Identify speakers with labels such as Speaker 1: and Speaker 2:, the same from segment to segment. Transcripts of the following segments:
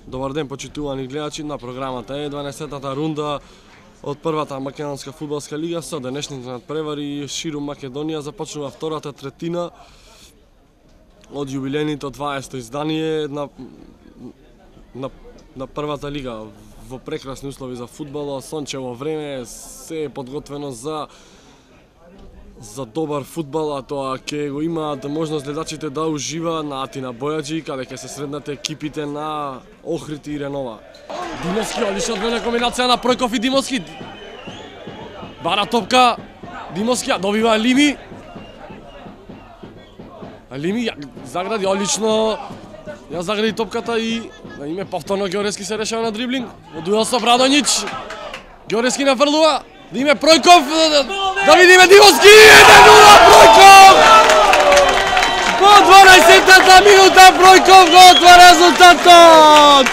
Speaker 1: Добар ден, почитувани гледачи на програмата е 12-та рунда од првата македонска фудбалска лига. Со денешните надпревари ширум Македонија започнува втората третина од јубилејното 20-то издание на првата лига. Во прекрасни услови за фудбал, сончево време, се е подготвено за добар фудбал, а тоа ќе го имаат можност гледачите да ужива на Атина Бојаджи, каде ќе се среднат екипите на Охрид и Ренова. Димовски, одлична одбрана комбинација на Пројков и Димовски. Бара топка, Димовски, добива Лими. Лими загради одлично, ја загради топката и на име повторно Ѓорески се решава на дриблинг. Во дуел со Брадоњич, Ѓорески нафрлува. Да име Пројков, да видиме Димовски, 1-0 Пројков! По 12-та минута Пројков го отвара резултатот!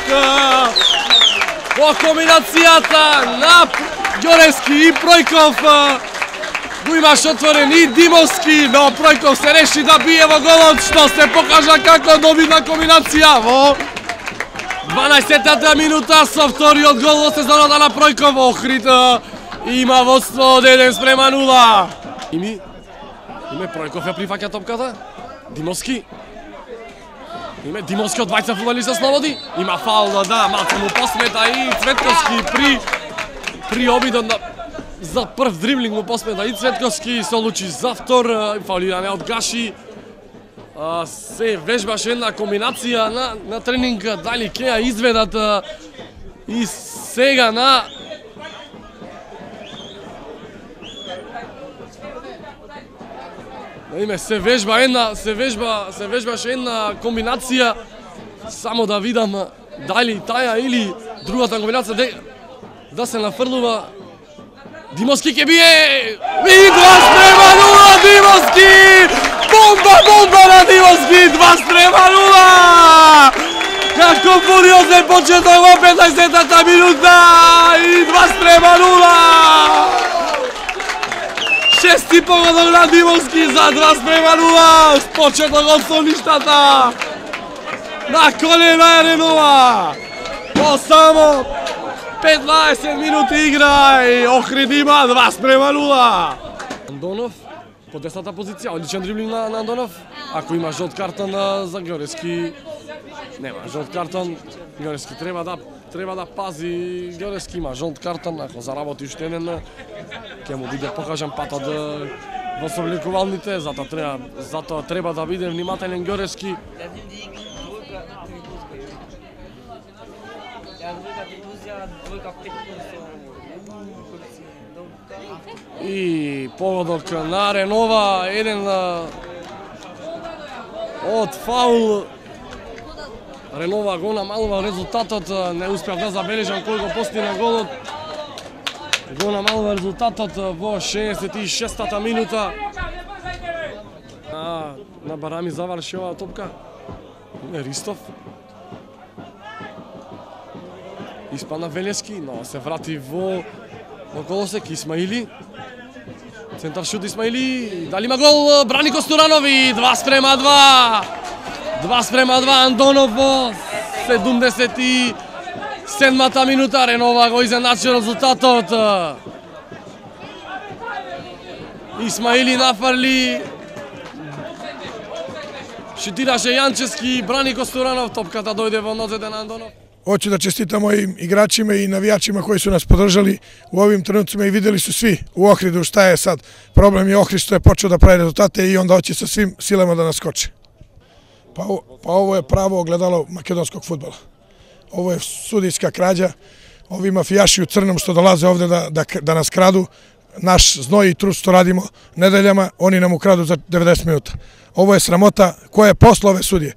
Speaker 1: По комбинацијата на Ѓорески и Пројков го имаш отворен и Димовски, но Пројков се реши да бие во голот, што се покажа како добивна комбинација во 12-та минута со вториот гол во сезоната на Пројков. Охрид има водство од 1-0. Име Пројков ја прифаќа топката. Димовски. Димовски од двајца фудбалиста слободи. Има фаул, да, малку му посмета и Цветковски при обидот за прв дриблинг му посмета и Цветковски се одлучи за втор, фаулиране од Гаши. Се вежбаше една комбинација на тренинг, дали ќе ја изведат и сега на име се вежбаше една комбинација, само да видам дали таја или другата комбинација да се нафрлува. Димовски ќе бие и 2-0 Димовски! Бомба на Димовски, 2-0! Како фуриозен почеток во 15-та минута и 2-0! Шести погодок на Димовски за 2-0, с почеток од соништата. На колена е Ренова. По само 15 минути игра и Охрид има 2-0. Андонов по десната позиција, одличен дриблинг на Андонов. Ако има жолт картон за Ѓорески, нема жолт картон. Ѓорески треба да пази. Ѓорески има жолт картон, ако заработи уште еден, ќе му биде покажан патот во собликувалните, затоа треба да биде внимателен Ѓорески. И погодок на Ренова, еден од фаул. Ренова го намалува резултатот, не успеав да забележам кој го постигна голот. Го намалува резултатот во 66-та минута. На Барами заврши оваа топка. Ристов. Испана Велески, но се врати во колосек. Исмаили. Центар шут Исмаили. Дали има гол? Брани Костуранови. 2-2. 2-2 Андонов во 77-та минута. Ренова го изеначи резултатот. Исмаили нафрли. Шутираше Јанчески, брани Костуранов, топката дојде во нозете на Андонов.
Speaker 2: Hoću da čestitam mojim igračima i navijačima koji su nas podržali u ovim trenucima i videli su svi u Ohridu šta je sad. Problem je Ohrid što je počeo da pravi rezultate i onda hoće sa svim silama da nas skoče. Pa ovo je pravo ogledalo makedonskog fudbala. Ovo je sudijska krađa. Ovi mafijaši u crnom što dolaze ovde da nas kradu, naš znoj i trud što radimo nedeljama, oni nam ukradu za 90 minuta. Ovo je sramota koja je posle ove sudije.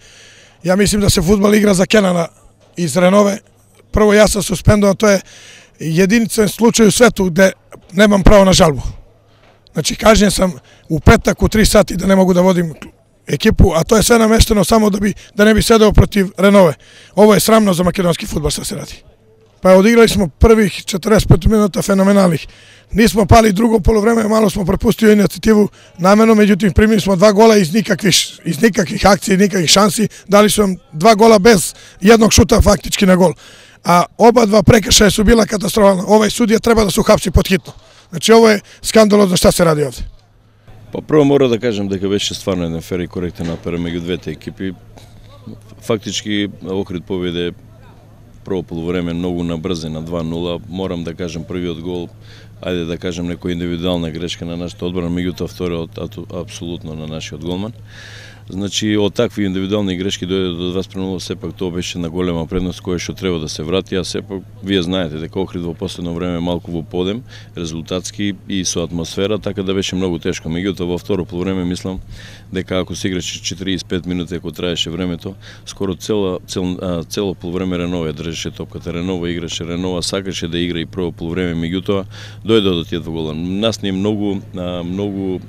Speaker 2: Ja mislim da se fudbal igra za Kenana iz Renove. Prvo ja sam suspendovan, to je jedinstven slučaj u svetu gde nemam pravo na žalbu. Znači kažnjen sam u petak u 3 sati da ne mogu da vodim ekipu, a to je sve namešteno samo da ne bi sedeo protiv Renove. Ovo je sramno za makedonski fudbal što se radi. Pa odigrali smo prvih 45 minuta fenomenalnih. Nismo pali drugo polovreme, malo smo propustili inicijativu namerno, međutim primili smo 2 gola iz nikakvih akcija, nikakvih šansi. Dali su nam 2 gola bez jednog šuta faktički na gol. A oba 2 prekršaja su bila katastrofalna. Ovaj sudija treba da se uhapsi pod hitno. Znači ovo je skandalozno šta se radi ovde.
Speaker 3: Pa prvo moram da kažem da беше stvarno jedan fer i korektan napad među dvete ekipi. Faktički Ohrid pobjede prvo polovreme mnogo nabrze na 2:0. Moram da kažem prvi od gol, ajde da kažem neko individualna greška na našата odbrana, međutim второ apsolutno na naš golman. Значи, од такви индивидуални грешки дојде до 2:0, сепак тоа беше на голема предност која што треба да се врати, а сепак вие знаете дека Охрид во последно време малку во подем, резултатски и со атмосфера, така да беше многу тешко. Меѓутоа во второ полувреме мислам дека ако се играше 45 минути ако траеше времето, скоро цело полувреме Ренова држеше топката, Ренова играше, Ренова сакаше да игра и прво полувреме, меѓутоа дојде до тие 2 гола. Нас не многу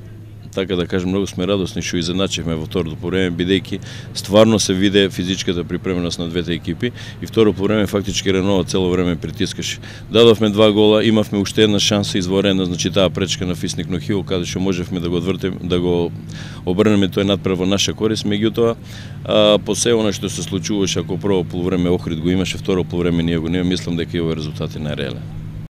Speaker 3: така да кажем, многу сме радосни што изедначивме во второто полувреме, бидејќи стварно се виде физичката припременост на двете екипи и второ полувреме фактички Ренова цело време притискаше. Дадовме 2 гола, имавме уште една шанса изворена, значи таа пречка на Фисник Нохил, каде што можевме да го одвртеме, да го обрнеме тој надпрев во наша корист, меѓутоа по се она што се случуваше ако прво полувреме Охрид го имаше, второ полувреме ние го нема, мислам дека и овој резултат е најреален.